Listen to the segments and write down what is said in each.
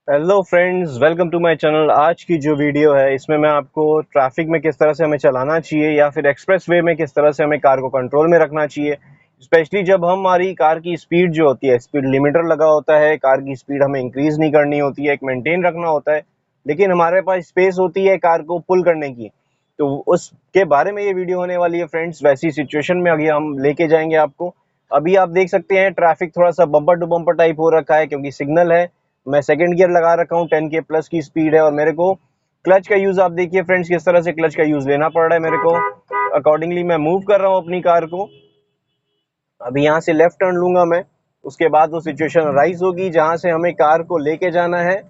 Hello friends, welcome to my channel. आज की जो वीडियो है इसमें मैं आपको ट्रैफिक में किस तरह से हमें चलाना चाहिए या फिर एक्सप्रेस वे में किस तरह से हमें कार को कंट्रोल में रखना चाहिए, स्पेशली जब हमारी कार की स्पीड जो होती है, स्पीड लिमिटर लगा होता है, कार की स्पीड हमें इंक्रीज नहीं करनी होती है, एक मेंटेन रखना होता है, लेकिन हमारे पास स्पेस होती है कार को पुल करने की। तो उसके बारे में ये वीडियो होने वाली है फ्रेंड्स। वैसी सिचुएशन में अभी हम लेके जाएंगे आपको। अभी आप देख सकते हैं ट्रैफिक थोड़ा सा बम्पर टू बम्पर टाइप हो रखा है क्योंकि सिग्नल है। मैं सेकंड गियर लगा रखा हूँ, 10 के प्लस की स्पीड है और मेरे को क्लच का यूज, आप देखिए फ्रेंड्स किस तरह से क्लच का यूज लेना पड़ रहा है मेरे को। अकॉर्डिंगली मैं मूव कर रहा हूँ अपनी कार को। अभी यहाँ से लेफ्ट टर्न लूंगा मैं। उसके बाद वो सिचुएशन राइज होगी जहां से हमें कार को लेके जाना है।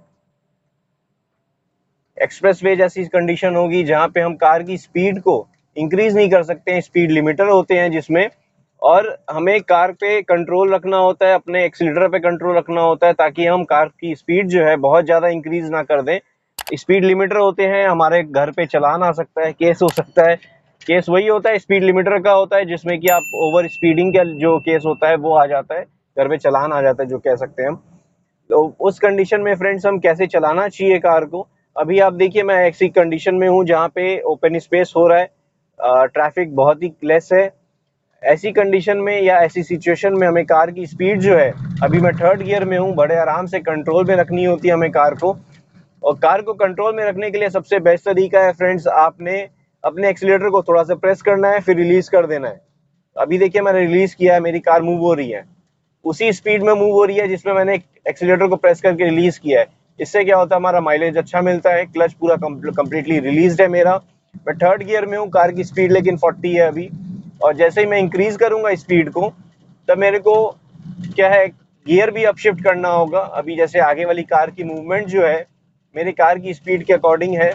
एक्सप्रेस वे जैसी कंडीशन होगी जहां पे हम कार की स्पीड को इंक्रीज नहीं कर सकते हैं, स्पीड लिमिटर होते हैं जिसमें, और हमें कार पे कंट्रोल रखना होता है, अपने एक्सीलरेटर पे कंट्रोल रखना होता है ताकि हम कार की स्पीड जो है बहुत ज्यादा इंक्रीज ना कर दें। स्पीड लिमिटर होते हैं, हमारे घर पे चालान आ सकता है, केस हो सकता है। केस वही होता है स्पीड लिमिटर का होता है जिसमें कि आप ओवर स्पीडिंग का जो केस होता है वो आ जाता है, घर पे चालान आ जाता है जो कह सकते हैं हम। तो उस कंडीशन में फ्रेंड्स हम कैसे चलाना चाहिए कार को। अभी आप देखिए मैं ऐसी कंडीशन में हूँ जहाँ पे ओपन स्पेस हो रहा है, ट्रैफिक बहुत ही लेस है। ऐसी कंडीशन में या ऐसी सिचुएशन में हमें कार की स्पीड जो है, अभी मैं थर्ड गियर में हूँ, बड़े आराम से कंट्रोल में रखनी होती है हमें कार को। और कार को कंट्रोल में रखने के लिए सबसे बेस्ट तरीका है फ्रेंड्स, आपने अपने एक्सीलेटर को थोड़ा सा प्रेस करना है, फिर रिलीज कर देना है। अभी देखिए मैंने रिलीज किया है, मेरी कार मूव हो रही है, उसी स्पीड में मूव हो रही है जिसमें मैंने एक्सीलेटर को प्रेस करके रिलीज किया है। इससे क्या होता है, हमारा माइलेज अच्छा मिलता है, क्लच पूरा कंप्लीटली रिलीज है मेरा। मैं थर्ड गियर में हूँ, कार की स्पीड लेकिन 40 है अभी। और जैसे ही मैं इंक्रीज करूंगा स्पीड को, तब मेरे को क्या है, गियर भी अपशिफ्ट करना होगा। अभी जैसे आगे वाली कार की मूवमेंट जो है मेरी कार की स्पीड के अकॉर्डिंग है,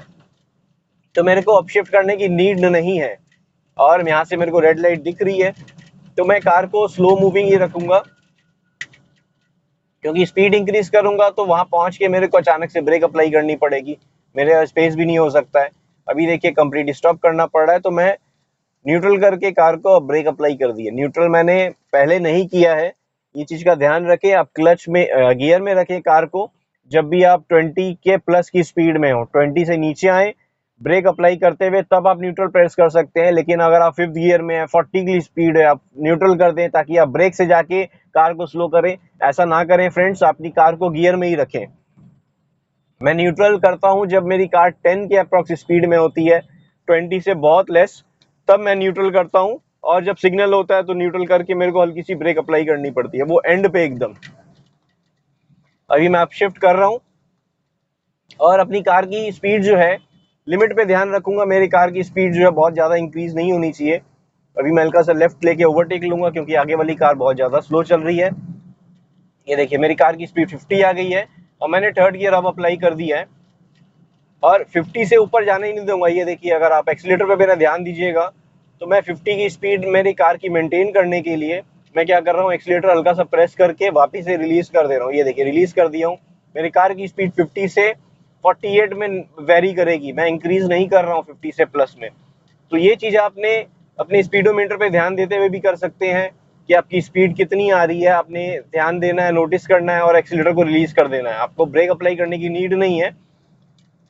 तो मेरे को अपशिफ्ट करने की नीड नहीं है। और यहाँ से मेरे को रेड लाइट दिख रही है, तो मैं कार को स्लो मूविंग ही रखूंगा, क्योंकि स्पीड इंक्रीज करूंगा तो वहां पहुंच के मेरे को अचानक से ब्रेक अप्लाई करनी पड़ेगी, मेरे स्पेस भी नहीं हो सकता है। अभी देखिए कंप्लीट स्टॉप करना पड़ रहा है, तो मैं न्यूट्रल करके कार को ब्रेक अप्लाई कर दिए। न्यूट्रल मैंने पहले नहीं किया है, ये चीज का ध्यान रखें। आप क्लच में गियर में रखें कार को। जब भी आप 20 के प्लस की स्पीड में हो, 20 से नीचे आए ब्रेक अप्लाई करते हुए, तब आप न्यूट्रल प्रेस कर सकते हैं। लेकिन अगर आप फिफ्थ गियर में है, 40 की स्पीड है, आप न्यूट्रल कर दें ताकि आप ब्रेक से जाके कार को स्लो करें। ऐसा ना करें फ्रेंड्स, अपनी कार को गियर में ही रखें। मैं न्यूट्रल करता हूं जब मेरी कार 10 के अप्रोक्स स्पीड में होती है, 20 से बहुत लेस, तब मैं न्यूट्रल करता हूं। और जब सिग्नल होता है तो न्यूट्रल करके मेरे को हल्की सी ब्रेक अप्लाई करनी पड़ती है, वो एंड पे एकदम। अभी मैं अप शिफ्ट कर रहा हूं और अपनी कार की स्पीड जो है लिमिट पे ध्यान रखूंगा। मेरी कार की स्पीड जो है बहुत ज्यादा इंक्रीज नहीं होनी चाहिए। अभी मैं हल्का सा लेफ्ट लेके ओवरटेक लूंगा क्योंकि आगे वाली कार बहुत ज्यादा स्लो चल रही है। ये देखिए मेरी कार की स्पीड 50 आ गई है और मैंने थर्ड गियर अब अप्लाई कर दिया है, और 50 से ऊपर जाने ही नहीं दूंगा। ये देखिए अगर आप एक्सीलेटर पे मेरा ध्यान दीजिएगा, तो मैं 50 की स्पीड मेरी कार की मेंटेन करने के लिए मैं क्या कर रहा हूँ, एक्सीलेटर हल्का सा प्रेस करके वापस से रिलीज कर दे रहा हूँ। ये देखिए रिलीज कर दिया हूँ। मेरी कार की स्पीड 50 से 48 में वेरी करेगी, मैं इंक्रीज नहीं कर रहा हूँ 50 से प्लस में। तो ये चीज आपने अपने स्पीडोमीटर पे ध्यान देते हुए भी कर सकते हैं कि आपकी स्पीड कितनी आ रही है, आपने ध्यान देना है, नोटिस करना है और एक्सीलेटर को रिलीज कर देना है। आपको ब्रेक अप्लाई करने की नीड नहीं है,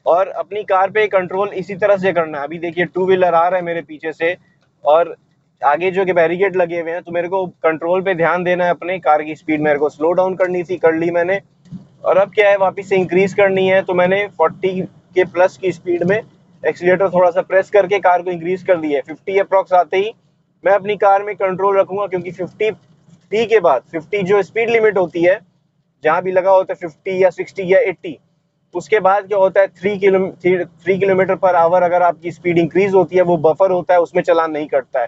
और अपनी कार पे कंट्रोल इसी तरह से करना है। अभी देखिए टू व्हीलर आ रहा है मेरे पीछे से और आगे जो कि बैरिकेड लगे हुए हैं, तो मेरे को कंट्रोल पे ध्यान देना है। अपने कार की स्पीड मेरे को स्लो डाउन करनी थी, कर ली मैंने। और अब क्या है, वापस से इंक्रीज करनी है, तो मैंने 40 के प्लस की स्पीड में एक्सीलेटर थोड़ा सा प्रेस करके कार को इंक्रीज कर दिया है। 50 अप्रॉक्स आते ही मैं अपनी कार में कंट्रोल रखूंगा, क्योंकि 50 के बाद 50 जो स्पीड लिमिट होती है, जहां भी लगा होता है 50 या 60 या 80, उसके बाद क्या होता है, 3 किलोमीटर पर आवर अगर आपकी स्पीड इंक्रीज होती है, वो बफर होता है, उसमें चलान नहीं कटता है।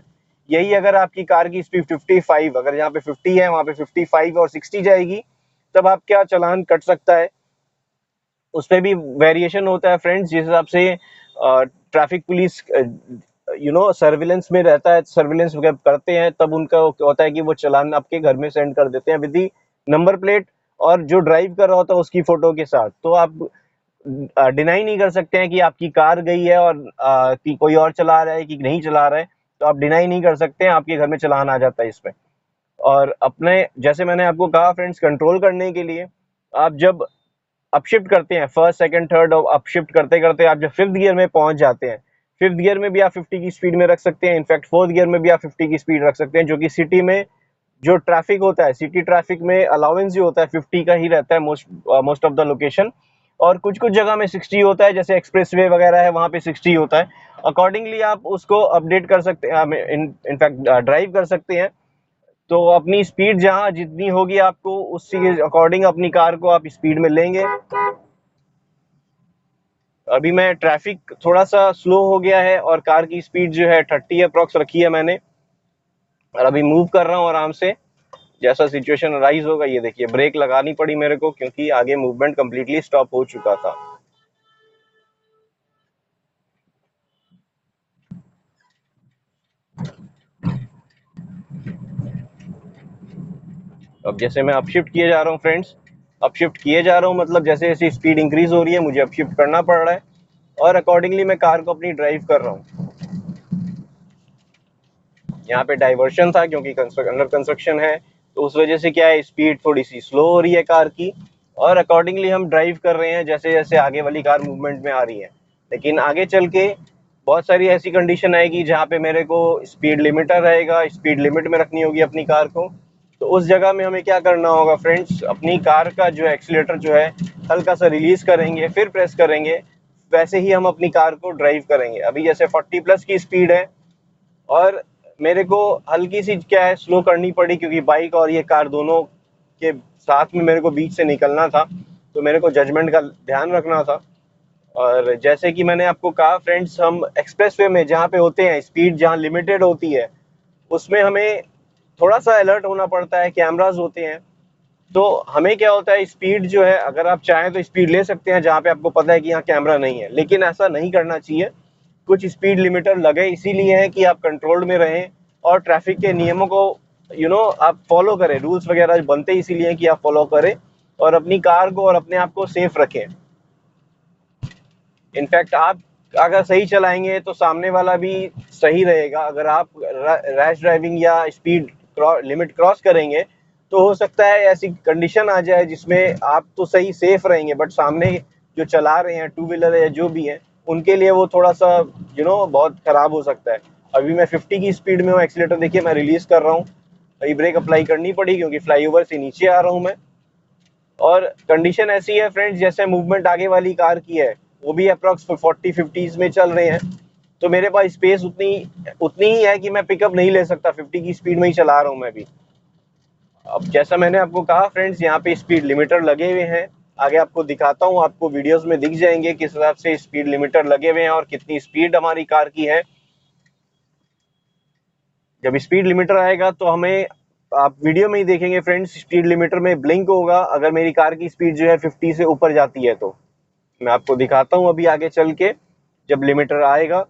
यही अगर आपकी कार की स्पीड 55, अगर यहाँ पे 50 है वहां पे 55 और 60 जाएगी, तब आप क्या चालान कट सकता है। उसमें भी वेरिएशन होता है फ्रेंड्स, जिस हिसाब से ट्रैफिक पुलिस सर्विलेंस में रहता है, सर्विलेंस करते हैं, तब उनका होता है कि वो चालान आपके घर में सेंड कर देते हैं विद दी नंबर प्लेट, और जो ड्राइव कर रहा होता है उसकी फोटो के साथ। तो आप डिनाई नहीं कर सकते हैं कि आपकी कार गई है और कि कोई और चला रहा है कि नहीं चला रहा है। तो आप डिनाई नहीं कर सकते हैं, आपके घर में चालान आ जाता है इसमें। और अपने, जैसे मैंने आपको कहा फ्रेंड्स, कंट्रोल करने के लिए आप जब अपशिफ्ट करते हैं, फर्स्ट सेकंड थर्ड अपशिफ्ट करते करते आप जब फिफ्थ गियर में पहुंच जाते हैं, फिफ्थ गियर में भी आप 50 की स्पीड में रख सकते हैं, इनफैक्ट फोर्थ गियर में भी आप 50 की स्पीड रख सकते हैं, जो कि सिटी में जो ट्रैफिक होता है, सिटी ट्रैफिक में अलाउंस ही होता है 50 का ही रहता है मोस्ट ऑफ द लोकेशन, और कुछ कुछ जगह में 60 होता है, जैसे एक्सप्रेसवे वगैरह है वहां पे 60 होता है। अकॉर्डिंगली आप उसको अपडेट कर सकते हैं, इनफैक्ट ड्राइव कर सकते हैं। तो अपनी स्पीड जहां जितनी होगी आपको उसके अकॉर्डिंग अपनी कार को आप स्पीड में लेंगे। अभी मैं ट्रैफिक थोड़ा सा स्लो हो गया है और कार की स्पीड जो है 30 अप्रॉक्स रखी है मैंने, और अभी मूव कर रहा हूँ आराम से। जैसा सिचुएशन राइज होगा, ये देखिए ब्रेक लगानी पड़ी मेरे को क्योंकि आगे मूवमेंट कंप्लीटली स्टॉप हो चुका था। अब जैसे मैं अपशिफ्ट किए जा रहा हूँ फ्रेंड्स, अपशिफ्ट किए जा रहा हूँ मतलब जैसे जैसे स्पीड इंक्रीज हो रही है मुझे अपशिफ्ट करना पड़ रहा है, और अकॉर्डिंगली मैं कार को अपनी ड्राइव कर रहा हूँ। यहाँ पे डाइवर्शन था क्योंकि अंडर कंस्ट्रक्शन है, तो उस वजह से क्या है, स्पीड थोड़ी सी स्लो हो रही है कार की, और अकॉर्डिंगली हम ड्राइव कर रहे हैं जैसे जैसे आगे वाली कार मूवमेंट में आ रही है। लेकिन आगे चल के बहुत सारी ऐसी कंडीशन आएगी जहाँ पे मेरे को स्पीड लिमिटर रहेगा, स्पीड लिमिट में रखनी होगी अपनी कार को। तो उस जगह में हमें क्या करना होगा फ्रेंड्स, अपनी कार का जो एक्सीलेटर जो है हल्का सा रिलीज करेंगे, फिर प्रेस करेंगे, वैसे ही हम अपनी कार को ड्राइव करेंगे। अभी जैसे 40 प्लस की स्पीड है और मेरे को हल्की सी क्या है स्लो करनी पड़ी क्योंकि बाइक और ये कार दोनों के साथ में मेरे को बीच से निकलना था, तो मेरे को जजमेंट का ध्यान रखना था। और जैसे कि मैंने आपको कहा फ्रेंड्स, हम एक्सप्रेसवे में जहाँ पे होते हैं, स्पीड जहाँ लिमिटेड होती है उसमें हमें थोड़ा सा अलर्ट होना पड़ता है, कैमरास होते हैं। तो हमें क्या होता है, स्पीड जो है अगर आप चाहें तो स्पीड ले सकते हैं जहाँ पे आपको पता है कि यहाँ कैमरा नहीं है, लेकिन ऐसा नहीं करना चाहिए। कुछ स्पीड लिमिटर लगे इसीलिए है कि आप कंट्रोल में रहें और ट्रैफिक के नियमों को आप फॉलो करें। रूल्स वगैरह बनते इसीलिए हैं कि आप फॉलो करें और अपनी कार को और अपने आप को सेफ रखें। इनफैक्ट आप अगर सही चलाएंगे तो सामने वाला भी सही रहेगा। अगर आप रैश ड्राइविंग या स्पीड लिमिट क्रॉस करेंगे तो हो सकता है ऐसी कंडीशन आ जाए जिसमें आप तो सही सेफ रहेंगे, बट सामने जो चला रहे हैं टू व्हीलर या जो भी है उनके लिए वो थोड़ा सा बहुत खराब हो सकता है। अभी मैं 50 की स्पीड में हूँ, एक्सीलेटर देखिए मैं रिलीज कर रहा हूँ। अभी ब्रेक अप्लाई करनी पड़ी क्योंकि फ्लाईओवर से नीचे आ रहा हूँ मैं, और कंडीशन ऐसी है फ्रेंड्स जैसे मूवमेंट आगे वाली कार की है वो भी अप्रॉक्स 40-50 में चल रहे हैं, तो मेरे पास स्पेस उतनी उतनी ही है कि मैं पिकअप नहीं ले सकता, 50 की स्पीड में ही चला रहा हूँ मैं भी। अब जैसा मैंने आपको कहा फ्रेंड्स, यहाँ पे स्पीड लिमिटर लगे हुए हैं, आगे आपको दिखाता हूँ, आपको वीडियोस में दिख जाएंगे किस हिसाब से स्पीड लिमिटर लगे हुए हैं और कितनी स्पीड हमारी कार की है। जब स्पीड लिमिटर आएगा तो हमें, आप वीडियो में ही देखेंगे फ्रेंड्स, स्पीड लिमिटर में ब्लिंक होगा अगर मेरी कार की स्पीड जो है 50 से ऊपर जाती है। तो मैं आपको दिखाता हूँ अभी आगे चल के जब लिमिटर आएगा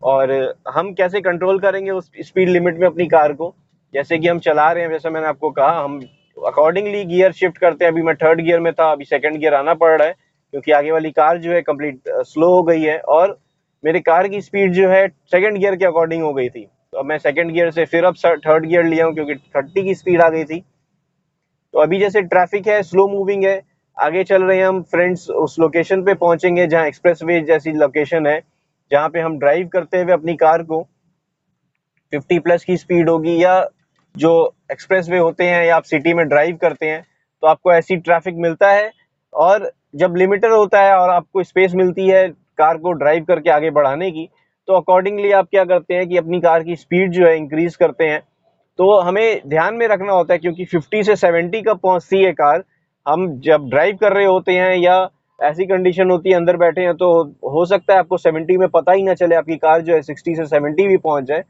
और हम कैसे कंट्रोल करेंगे उस स्पीड लिमिट में अपनी कार को। जैसे कि हम चला रहे हैं, जैसे मैंने आपको कहा, हम अकॉर्डिंगली गियर शिफ्ट करते हैं। अभी मैं थर्ड गियर में था, अभी सेकंड गियर आना पड़ रहा है क्योंकि आगे वाली कार जो है कंप्लीट स्लो हो गई है और मेरी कार की स्पीड जो है सेकंड गियर के अकॉर्डिंग हो गई थी। तो अब मैं सेकंड गियर से फिर अब थर्ड गियर लिया हूँ क्योंकि 30 की स्पीड आ गई थी। तो अभी जैसे ट्रैफिक है, स्लो मूविंग है, आगे चल रहे हैं हम फ्रेंड्स, उस लोकेशन पे पहुंचेंगे जहाँ एक्सप्रेसवे जैसी लोकेशन है, जहाँ पे हम ड्राइव करते हुए अपनी कार को 50 प्लस की स्पीड होगी, या जो एक्सप्रेसवे होते हैं या आप सिटी में ड्राइव करते हैं तो आपको ऐसी ट्रैफिक मिलता है। और जब लिमिटर होता है और आपको स्पेस मिलती है कार को ड्राइव करके आगे बढ़ाने की, तो अकॉर्डिंगली आप क्या करते हैं कि अपनी कार की स्पीड जो है इंक्रीज करते हैं। तो हमें ध्यान में रखना होता है क्योंकि 50 से 70 कब पहुंचती है कार, हम जब ड्राइव कर रहे होते हैं या ऐसी कंडीशन होती है अंदर बैठे हैं तो हो सकता है आपको 70 में पता ही ना चले, आपकी कार जो है 60 से 70 भी पहुंच जाए।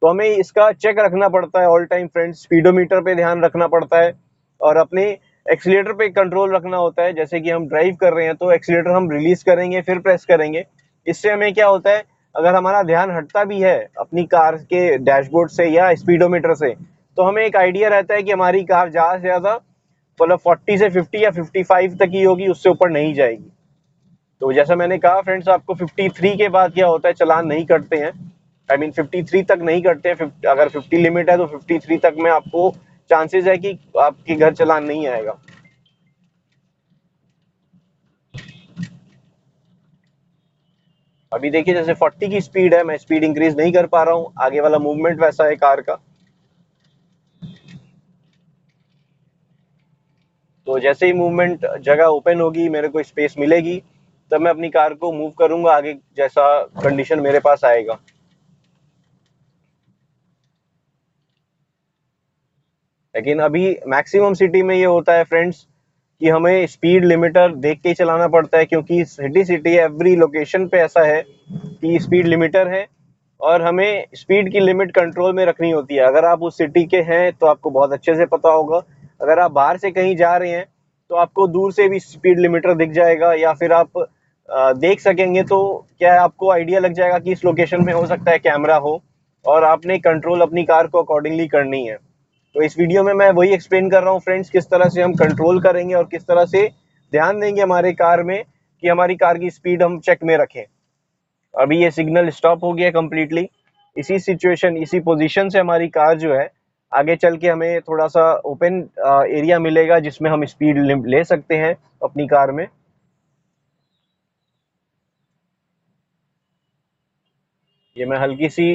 तो हमें इसका चेक रखना पड़ता है ऑल टाइम फ्रेंड्स, स्पीडोमीटर पे ध्यान रखना पड़ता है और अपने एक्सीलेटर पे कंट्रोल रखना होता है। जैसे कि हम ड्राइव कर रहे हैं तो एक्सीलेटर हम रिलीज करेंगे फिर प्रेस करेंगे। इससे हमें क्या होता है, अगर हमारा ध्यान हटता भी है अपनी कार के डैशबोर्ड से या स्पीडोमीटर से, तो हमें एक आइडिया रहता है कि हमारी कार ज़्यादा से ज़्यादा मतलब 40 से 50 या 55 तक ही होगी, उससे ऊपर नहीं जाएगी। तो जैसा मैंने कहा फ्रेंड्स, आपको 53 के बाद क्या होता है, चलान नहीं करते हैं। आई मीन 53 तक नहीं करते हैं। अगर 50 लिमिट है तो 53 तक में आपको चांसेस है कि आपके घर चलान नहीं आएगा। अभी देखिए जैसे 40 की स्पीड है, मैं स्पीड इंक्रीज नहीं कर पा रहा हूँ, आगे वाला मूवमेंट वैसा है कार का। तो जैसे ही मूवमेंट जगह ओपन होगी, मेरे को स्पेस मिलेगी, तब मैं अपनी कार को मूव करूंगा आगे, जैसा कंडीशन मेरे पास आएगा। लेकिन अभी मैक्सिमम सिटी में ये होता है फ्रेंड्स कि हमें स्पीड लिमिटर देख के ही चलाना पड़ता है, क्योंकि सिटी सिटी एवरी लोकेशन पे ऐसा है कि स्पीड लिमिटर है और हमें स्पीड की लिमिट कंट्रोल में रखनी होती है। अगर आप उस सिटी के हैं तो आपको बहुत अच्छे से पता होगा, अगर आप बाहर से कहीं जा रहे हैं तो आपको दूर से भी स्पीड लिमिटर दिख जाएगा, या फिर आप देख सकेंगे, तो क्या है, आपको आइडिया लग जाएगा कि इस लोकेशन में हो सकता है कैमरा हो, और आपने कंट्रोल अपनी कार को अकॉर्डिंगली करनी है। तो इस वीडियो में मैं वही एक्सप्लेन कर रहा हूँ फ्रेंड्स, किस तरह से हम कंट्रोल करेंगे और किस तरह से ध्यान देंगे हमारे कार में कि हमारी कार की स्पीड हम चेक में रखें। अभी ये सिग्नल स्टॉप हो गया कम्प्लीटली। इसी सिचुएशन, इसी पोजीशन से हमारी कार जो है, आगे चल के हमें थोड़ा सा ओपन एरिया मिलेगा जिसमें हम स्पीड ले सकते हैं अपनी कार में। ये मैं हल्की सी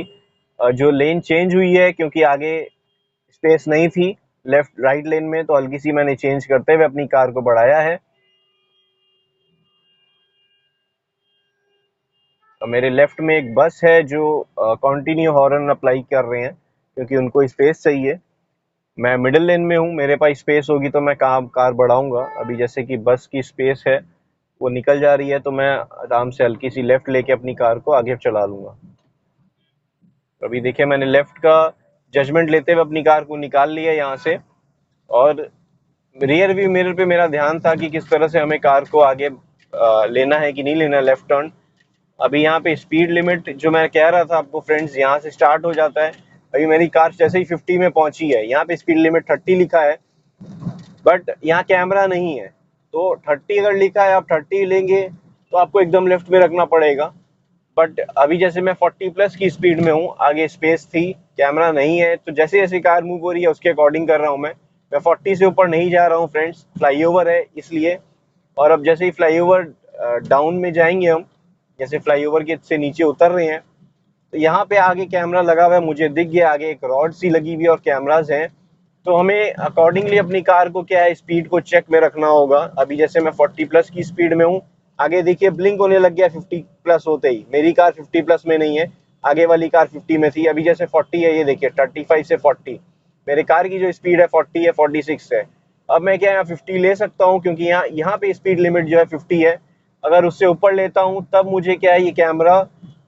जो लेन चेंज हुई है, क्योंकि आगे स्पेस नहीं थी लेफ्ट राइट लेन में, तो हल्की सी मैंने चेंज करते हुए अपनी कार को बढ़ाया है। मेरे लेफ्ट में एक बस है जो कंटिन्यू हॉर्न अप्लाई कर रहे हैं, क्योंकि उनको स्पेस चाहिए। मैं मिडिल लेन में हूँ, मेरे पास स्पेस होगी तो मैं कार बढ़ाऊंगा। अभी जैसे कि बस की स्पेस है, वो निकल जा रही है, तो मैं आराम से हल्की सी लेफ्ट लेके अपनी कार को आगे चला लूंगा। तो अभी देखिए मैंने लेफ्ट का जजमेंट लेते हुए अपनी कार को निकाल लिया यहाँ से, और रियर व्यू मिरर पे मेरा ध्यान था कि किस तरह से हमें कार को आगे लेना है कि नहीं लेना, लेफ्ट टर्न। अभी यहाँ पे स्पीड लिमिट जो मैं कह रहा था आपको फ्रेंड्स, यहाँ से स्टार्ट हो जाता है। अभी मेरी कार जैसे ही 50 में पहुंची है, यहाँ पे स्पीड लिमिट 30 लिखा है, बट यहाँ कैमरा नहीं है, तो 30 अगर लिखा है, आप 30 लेंगे तो आपको एकदम लेफ्ट में रखना पड़ेगा। बट अभी जैसे मैं 40 प्लस की स्पीड में हूँ, आगे स्पेस थी, कैमरा नहीं है, तो जैसे जैसे कार मूव हो रही है उसके अकॉर्डिंग कर रहा हूँ मैं 40 से ऊपर नहीं जा रहा हूँ फ्रेंड्स, फ्लाईओवर है इसलिए। और अब जैसे ही फ्लाईओवर डाउन में जाएंगे हम, जैसे फ्लाईओवर के से नीचे उतर रहे हैं, तो यहाँ पे आगे कैमरा लगा हुआ है, मुझे दिख गया, आगे एक रॉड सी लगी हुई है और कैमराज हैं। तो हमें अकॉर्डिंगली अपनी कार को क्या है, स्पीड को चेक में रखना होगा। अभी जैसे मैं 40 प्लस की स्पीड में हूँ, आगे देखिए ब्लिंक होने लग गया 50 प्लस होते ही। मेरी कार 50 प्लस में नहीं है, आगे वाली कार 50 में थी। अभी जैसे 40 है, ये देखिए 35 से 40, मेरे कार की जो स्पीड है 40 है, 46 है। अब मैं क्या यहाँ 50 ले सकता हूँ, क्योंकि यहाँ यहाँ पे स्पीड लिमिट जो है 50 है। अगर उससे ऊपर लेता हूँ तब मुझे क्या है, ये कैमरा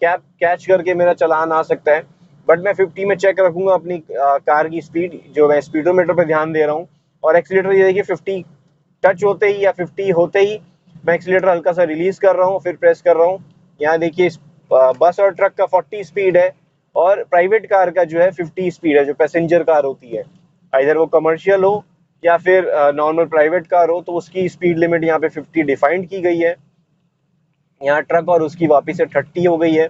कैच करके मेरा चालान आ सकता है। बट मैं 50 में चेक रखूंगा अपनी कार की स्पीड, जो मैं स्पीडोमीटर पे ध्यान दे रहा हूँ। और एक्सीलेटर ये देखिए 50 टच होते ही या 50 होते ही मैं एक्सीलेटर हल्का सा रिलीज कर रहा हूँ, फिर प्रेस कर रहा हूँ। यहाँ देखिए बस और ट्रक का 40 स्पीड है, और प्राइवेट कार का जो है 50 स्पीड है, जो पैसेंजर कार होती है, इधर वो कमर्शियल हो या फिर नॉर्मल प्राइवेट कार हो, तो उसकी स्पीड लिमिट यहाँ पे 50 डिफाइंड की गई है। यहाँ ट्रक और उसकी वापिस से 30 हो गई है।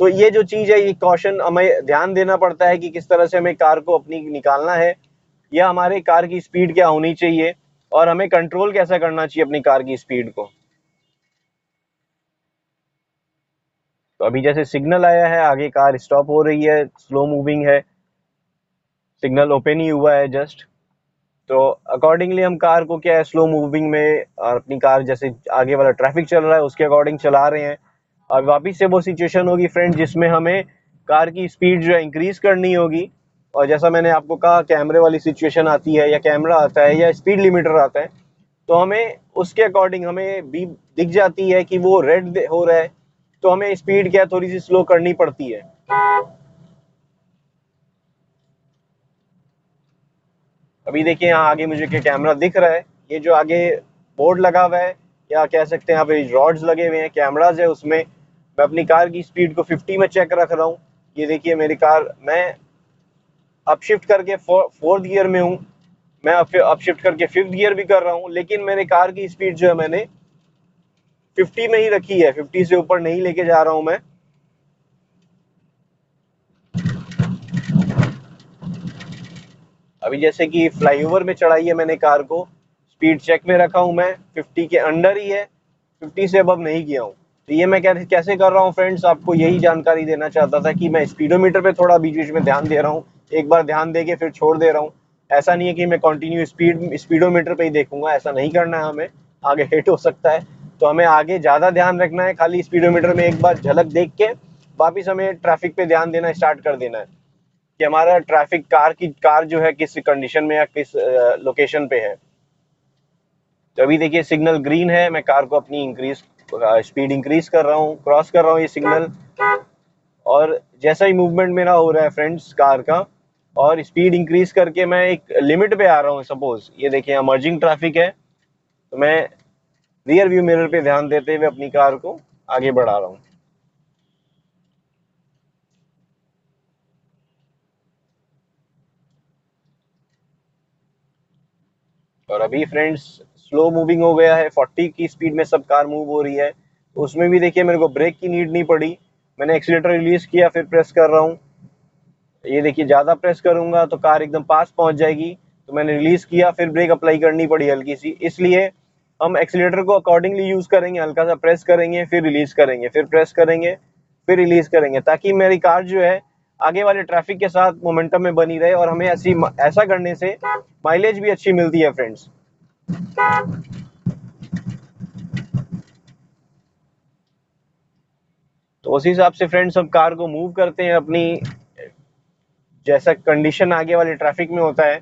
तो ये जो चीज है, ये कॉशन हमें ध्यान देना पड़ता है कि किस तरह से हमें कार को अपनी निकालना है, या हमारे कार की स्पीड क्या होनी चाहिए, और हमें कंट्रोल कैसा करना चाहिए अपनी कार की स्पीड को। तो अभी जैसे सिग्नल आया है, आगे कार स्टॉप हो रही है, स्लो मूविंग है, सिग्नल ओपन ही हुआ है जस्ट। तो अकॉर्डिंगली हम कार को क्या है, स्लो मूविंग में, और अपनी कार जैसे आगे वाला ट्रैफिक चल रहा है उसके अकॉर्डिंग चला रहे हैं। और वापिस से वो सिचुएशन होगी फ्रेंड, जिसमें हमें कार की स्पीड जो है इंक्रीज करनी होगी। और जैसा मैंने आपको कहा, कैमरे वाली सिचुएशन आती है, या कैमरा आता है, या स्पीड लिमिटर आता है, तो हमें उसके अकॉर्डिंग हमें भी दिख जाती है कि वो रेड हो रहा है, तो हमें स्पीड क्या थोड़ी सी स्लो करनी पड़ती है। अभी देखिए यहाँ आगे मुझे क्या कैमरा दिख रहा है, ये जो आगे बोर्ड लगा हुआ है, या कह सकते हैं यहाँ पे रॉड्स लगे हुए हैं, कैमराज है उसमें। मैं अपनी कार की स्पीड को 50 में चेक रख रहा हूँ। ये देखिए मेरी कार, मैं अपशिफ्ट करके फोर्थ गियर में हूँ, मैं अपशिफ्ट करके फिफ्थ गियर भी कर रहा हूँ, लेकिन मेरे कार की स्पीड जो है मैंने 50 में ही रखी है, 50 से ऊपर नहीं लेके जा रहा हूँ मैं। अभी जैसे कि फ्लाईओवर में चढ़ाई है मैंने कार को, स्पीड चेक में रखा हूँ मैं, 50 के अंडर ही है, 50 से अब नहीं किया हूँ। तो ये मैं कैसे कर रहा हूँ फ्रेंड्स, आपको यही जानकारी देना चाहता था कि मैं स्पीडोमीटर पे थोड़ा बीच बीच में ध्यान दे रहा हूँ, एक बार ध्यान दे के फिर छोड़ दे रहा हूँ। ऐसा नहीं है कि मैं कंटिन्यू स्पीडोमीटर पे ही देखूंगा, ऐसा नहीं करना है हमें, आगे हिट हो सकता है। तो हमें आगे ज़्यादा ध्यान रखना है, खाली स्पीडोमीटर में एक बार झलक देख के वापिस हमें ट्रैफिक पे ध्यान देना स्टार्ट कर देना है कि हमारा ट्रैफिक कार जो है किस कंडीशन में या किस लोकेशन पे है। तो अभी देखिए सिग्नल ग्रीन है, मैं कार को अपनी स्पीड इंक्रीज कर रहा हूँ, क्रॉस कर रहा हूँ ये सिग्नल। और जैसा ही मूवमेंट मेरा हो रहा है फ्रेंड्स कार का, और स्पीड इंक्रीज करके मैं एक लिमिट पे आ रहा हूँ, सपोज ये देखिए इमर्जिंग ट्रैफिक है, तो मैं रियर व्यू मिरर पे ध्यान देते हुए अपनी कार को आगे बढ़ा रहा हूँ। और अभी फ्रेंड्स स्लो मूविंग हो गया है, 40 की स्पीड में सब कार मूव हो रही है, तो उसमें भी देखिए मेरे को ब्रेक की नीड नहीं पड़ी, मैंने एक्सीलेटर रिलीज किया फिर प्रेस कर रहा हूँ। ये देखिए ज़्यादा प्रेस करूंगा तो कार एकदम पास पहुंच जाएगी, तो मैंने रिलीज किया फिर ब्रेक अप्लाई करनी पड़ी हल्की सी, इसलिए हम एक्सीलेटर को अकॉर्डिंगली यूज करेंगे, हल्का सा प्रेस करेंगे फिर रिलीज करेंगे, फिर प्रेस करेंगे फिर रिलीज करेंगे, ताकि मेरी कार जो है आगे वाले ट्रैफिक के साथ मोमेंटम में बनी रहे, और हमें ऐसा करने से माइलेज भी अच्छी मिलती है फ्रेंड्स। तो उस हिसाब से फ्रेंड्स हम कार को मूव करते हैं अपनी, जैसा कंडीशन आगे वाले ट्रैफिक में होता है।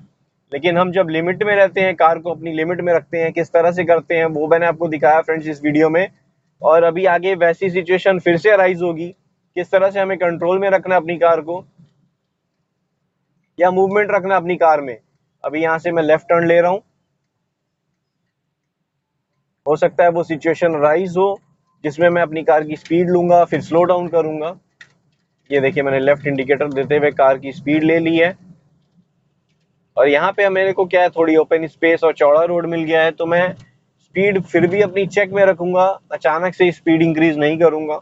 लेकिन हम जब लिमिट में रहते हैं, कार को अपनी लिमिट में रखते हैं, किस तरह से करते हैं वो मैंने आपको दिखाया फ्रेंड्स इस वीडियो में। और अभी आगे वैसी सिचुएशन फिर से अराइज होगी, किस तरह से हमें कंट्रोल में रखना अपनी कार को, या मूवमेंट रखना अपनी कार में। अभी यहाँ से मैं लेफ्ट टर्न ले रहा हूँ, हो सकता है वो सिचुएशन अराइज हो जिसमें मैं अपनी कार की स्पीड लूंगा फिर स्लो डाउन करूंगा। ये देखिए मैंने लेफ्ट इंडिकेटर देते हुए कार की स्पीड ले ली है, और यहाँ पे मेरे को क्या है, थोड़ी ओपन स्पेस और चौड़ा रोड मिल गया है, तो मैं स्पीड फिर भी अपनी चेक में रखूंगा, अचानक से स्पीड इंक्रीज नहीं करूंगा।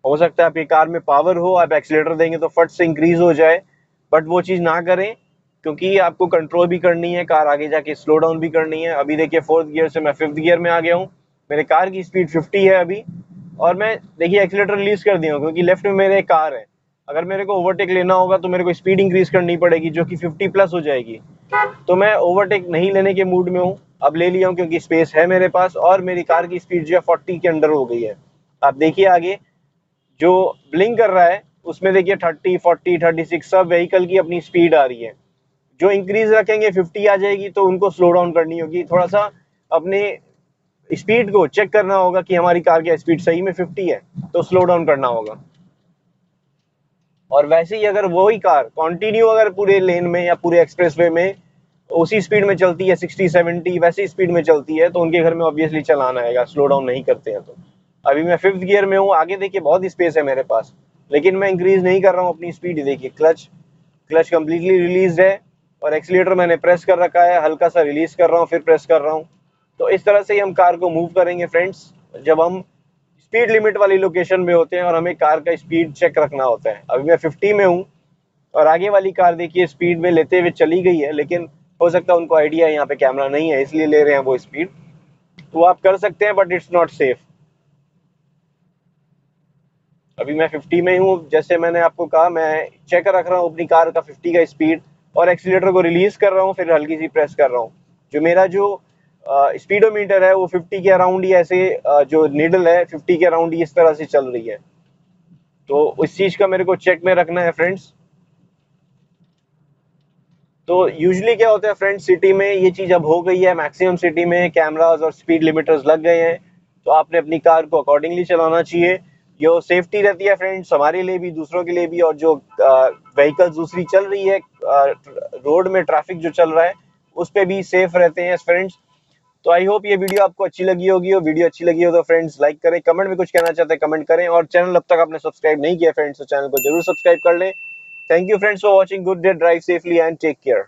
हो सकता है आपकी कार में पावर हो, आप एक्सीलेटर देंगे तो फट से इंक्रीज हो जाए, बट वो चीज़ ना करें, क्योंकि आपको कंट्रोल भी करनी है, कार आगे जाके स्लो डाउन भी करनी है। अभी देखिए 4th गियर से मैं 5th गियर में आ गया हूँ, मेरे कार की स्पीड 50 है अभी, और मैं देखिए एक्सीलेटर रिलीज कर दिया हूँ, क्योंकि लेफ्ट में मेरे एक कार है, अगर मेरे को ओवरटेक लेना होगा तो मेरे को स्पीड इंक्रीज करनी पड़ेगी जो कि 50 प्लस हो जाएगी। तो मैं ओवरटेक नहीं लेने के मूड में हूँ, अब ले लिया हूँ क्योंकि स्पेस है मेरे पास, और मेरी कार की स्पीड जो है 40 के अंडर हो गई है। आप देखिए आगे जो ब्लिंक कर रहा है उसमें देखिए 30, 40, 36 सब व्हीकल की अपनी स्पीड आ रही है। जो इंक्रीज रखेंगे 50 आ जाएगी, तो उनको स्लो डाउन करनी होगी, थोड़ा सा अपने स्पीड को चेक करना होगा कि हमारी कार की स्पीड सही में 50 है, तो स्लो डाउन करना होगा। और वैसे ही अगर वही कार कंटिन्यू अगर पूरे लेन में या पूरे एक्सप्रेसवे में उसी स्पीड में चलती है, 60-70 वैसी स्पीड में चलती है, तो उनके घर में ऑब्वियसली चलाना आएगा, स्लो डाउन नहीं करते हैं। तो अभी मैं 5th गियर में हूँ, आगे देखिए बहुत स्पेस है मेरे पास, लेकिन मैं इंक्रीज नहीं कर रहा हूँ अपनी स्पीड। देखिए क्लच कंप्लीटली रिलीज है, और एक्सीलेटर मैंने प्रेस कर रखा है, हल्का सा रिलीज कर रहा हूँ फिर प्रेस कर रहा हूँ। तो इस तरह से ही हम कार को मूव करेंगे फ्रेंड्स, जब हम स्पीड लिमिट वाली लोकेशन में होते हैं और हमें कार का स्पीड चेक रखना होता है। अभी मैं 50 में हूँ, और आगे वाली कार देखिए स्पीड में लेते हुए चली गई है, लेकिन हो सकता है उनको आइडिया यहाँ पे कैमरा नहीं है इसलिए ले रहे हैं वो स्पीड, तो आप कर सकते हैं बट इट्स नॉट सेफ। अभी मैं 50 में हूँ, जैसे मैंने आपको कहा मैं चेक रख रहा हूँ अपनी कार का 50 का स्पीड, और एक्सीलेटर को रिलीज कर रहा हूँ फिर हल्की सी प्रेस कर रहा हूँ। जो मेरा जो स्पीडोमीटर है वो 50 के अराउंड ही ऐसे जो नीडल है 50 के अराउंड ही इस तरह से चल रही है, तो इस चीज का मेरे को चेक में रखना है फ्रेंड्स। तो यूजुअली क्या होता है फ्रेंड्स, सिटी में ये चीज़ अब हो गई है, मैक्सिमम सिटी में कैमरास और स्पीड लिमिटर्स लग गए हैं, तो आपने अपनी कार को अकॉर्डिंगली चलाना चाहिए। जो सेफ्टी रहती है फ्रेंड्स हमारे लिए भी दूसरों के लिए भी, और जो व्हीकल्स दूसरी चल रही है रोड में, ट्रैफिक जो चल रहा है उस पर भी सेफ रहते हैं फ्रेंड्स। तो आई होप ये वीडियो आपको अच्छी लगी होगी, और वीडियो अच्छी लगी हो तो फ्रेंड्स लाइक करें, कमेंट में कुछ कहना चाहते हैं कमेंट करें, और चैनल अब तक आपने सब्सक्राइब नहीं किया फ्रेंड्स तो चैनल को जरूर सब्सक्राइब कर लें। Thank you friends for watching, good day, drive safely and take care.